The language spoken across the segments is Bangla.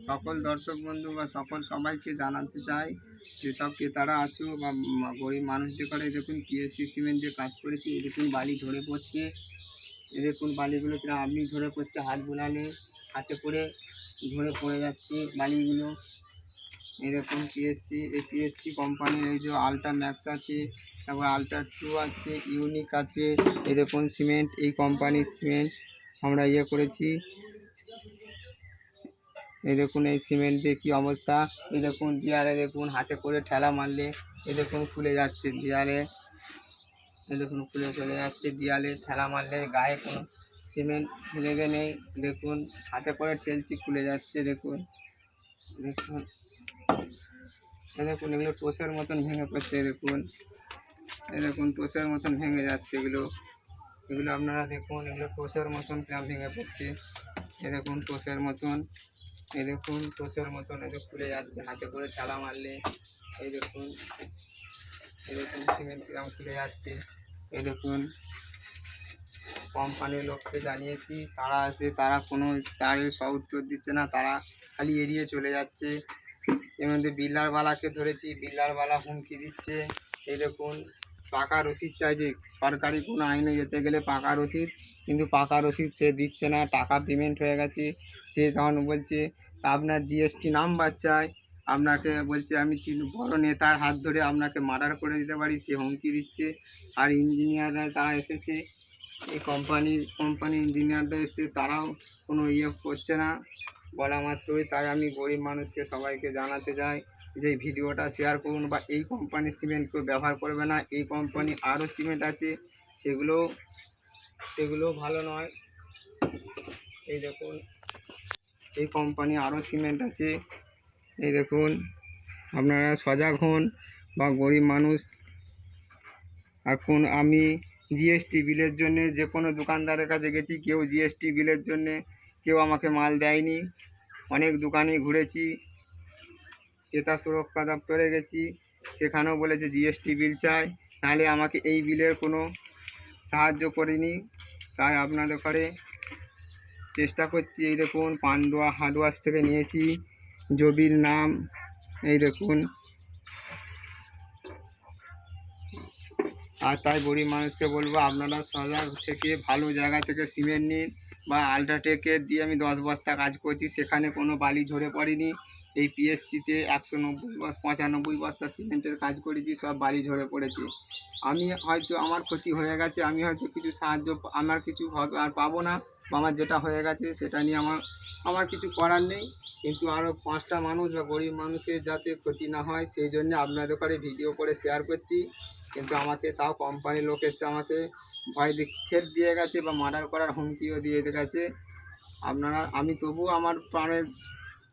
সকল দর্শক বন্ধু বা সবাইকে জানাতে চাই, যেসব ক্রেতারা আছো বা গরিব মানুষদের করে দেখুন পিএসসি সিমেন্ট যে কাজ করেছি, এই দেখুন বালি ঝরে পড়ছে। এই দেখুন বালিগুলো কিনা আপনি ঝরে পড়ছে, হাত বোলালে হাতে করে ঝরে পড়ে যাচ্ছে বালিগুলো। এই দেখুন এই পিএসসি কোম্পানির এই যে আল্ট্রা ম্যাক্স আছে, তারপর আল্ট্রা 2 আছে, ইউনিক আছে। এই দেখুন সিমেন্ট, এই কোম্পানির সিমেন্ট আমরা করেছি। এই দেখুন এই সিমেন্ট দিয়ে কী অবস্থা। এই দেখুন দেয়ালে দেখুন হাতে করে ঠেলা মারলে এই দেখুন খুলে যাচ্ছে দেয়ালে। এই দেখুন খুলে চলে যাচ্ছে দেয়ালে, ঠেলা মারলে গায়ে কোনো সিমেন্ট লেগে নেই। দেখুন হাতে করে ঠেলছি খুলে যাচ্ছে। দেখুন দেখুন এই দেখুন এগুলো টোসের মতন ভেঙে পড়ছে। দেখুন এই দেখুন টোসের মতন ভেঙে যাচ্ছে এগুলো আপনারা দেখুন, এগুলো টোসের মতন ভেঙে পড়ছে। এই দেখুন টোসের মতন, এই দেখুন টোসের মতন এই খুলে যাচ্ছে হাতে করে ঠেলা মারলে। এই দেখুন সিমেন্ট কিরম খুলে যাচ্ছে। এই দেখুন কোম্পানির লোককে জানিয়েছি, তারা আসে, তারা কোনো তার উত্তর দিচ্ছে না, তারা খালি এড়িয়ে চলে যাচ্ছে। এর মধ্যে বিল্ডারওয়ালাকে ধরেছি, বিল্ডারওয়ালা হুমকি দিচ্ছে। এই দেখুন পাকা রসিদ চাইছে, সরকারি কোনো আইনে যেতে গেলে পাকা রসিদ, কিন্তু পাকা রসিদ সে দিচ্ছে না। টাকা পেমেন্ট হয়ে গেছে, সে তখন বলছে আপনার জিএসটি নাম্বার চাই, আপনাকে বলছে আমি বড় নেতার হাত ধরে আপনাকে মার্ডার করে দিতে পারি, সে হুমকি দিচ্ছে। আর ইঞ্জিনিয়াররা তারা এসেছে, এই কোম্পানি ইঞ্জিনিয়াররা এসেছে, তারাও কোনো করছে না বলা মাত্রই। তাই আমি গরিব মানুষকে সবাইকে জানাতে চাই যে এই ভিডিওটা শেয়ার করুন, বা এই কোম্পানির সিমেন্ট কেউ ব্যবহার করবে না। এই কোম্পানি আরও সিমেন্ট আছে, সেগুলো ভালো নয়। এই দেখুন এই কোম্পানি আরও সিমেন্ট আছে। এই দেখুন আপনারা সজাগ হন বা গরিব মানুষ। এখন আমি জিএসটি বিলের জন্যে যে কোনো দোকানদারের কাছে গেছি, কেউ জিএসটি বিলের জন্যে কেউ আমাকে মাল দেয়নি। অনেক দোকানে ঘুরেছি, ক্রেতা সুরক্ষা দপ্তরে গেছি, সেখানেও বলেছে জিএসটি বিল চাই, নাহলে আমাকে এই বিলের কোনো সাহায্য করেনি। তাই আপনাদের করে চেষ্টা করছি। এই দেখুন পান্ডুয়া হার্ডওয়ার্স থেকে নিয়েছি, জবির নাম। এই দেখুন, আর তাই গরিব মানুষকে বলবো আপনারা সজাগ থেকে ভালো জায়গা থেকে সিমেন্ট নিন। বা আল্ট্রাটেকের দিয়ে আমি 10 বস্তা কাজ করছি, সেখানে কোনো বালি ঝরে পড়েনি। এই পিএসসিতে 195 বস্তা সিমেন্টের কাজ করেছি, সব বালি ঝরে পড়েছে। আমি হয়তো আমার ক্ষতি হয়ে গেছে, আমি হয়তো কিছু সাহায্য আমার কিছু আর পাবো না, বা আমার যেটা হয়ে গেছে সেটা নিয়ে আমার কিছু করার নেই। কিন্তু আরও 5টা মানুষ বা গরিব মানুষের যাতে ক্ষতি না হয় সেই জন্য আপনাদের করে ভিডিও করে শেয়ার করছি। কিন্তু আমাকে তাও কোম্পানির লোক এসে আমাকে ভয় থ্রেট দিয়ে গেছে বা মার্ডার করার হুমকিও দিয়ে গেছে। আমি তবুও আমার প্রাণের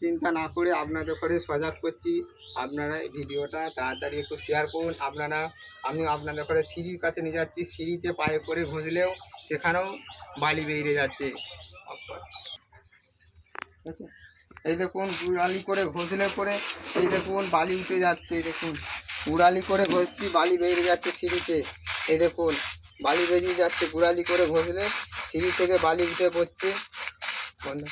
চিন্তা না করে আপনাদের করে সজাগ করছি। আপনারা এই ভিডিওটা তাড়াতাড়ি একটু শেয়ার করুন। আমি আপনাদের করে সিঁড়ির কাছে নিয়ে যাচ্ছি, সিঁড়িতে পায়ে করে ঘষলেও সেখানেও বালি বেরিয়ে যাচ্ছে। আচ্ছা এই দেখুন উড়ালি করে ঘষলে পরে এই দেখুন বালি উঠে যাচ্ছে। এই দেখুন উড়ালি করে ঘষছি, বালি বেরিয়ে যাচ্ছে সিঁড়িতে। এই দেখুন বালি বেরিয়ে যাচ্ছে, গুড়ালি করে ঘষলে সিঁড়ি থেকে বালি উঠে পড়ছে। বন্ধ।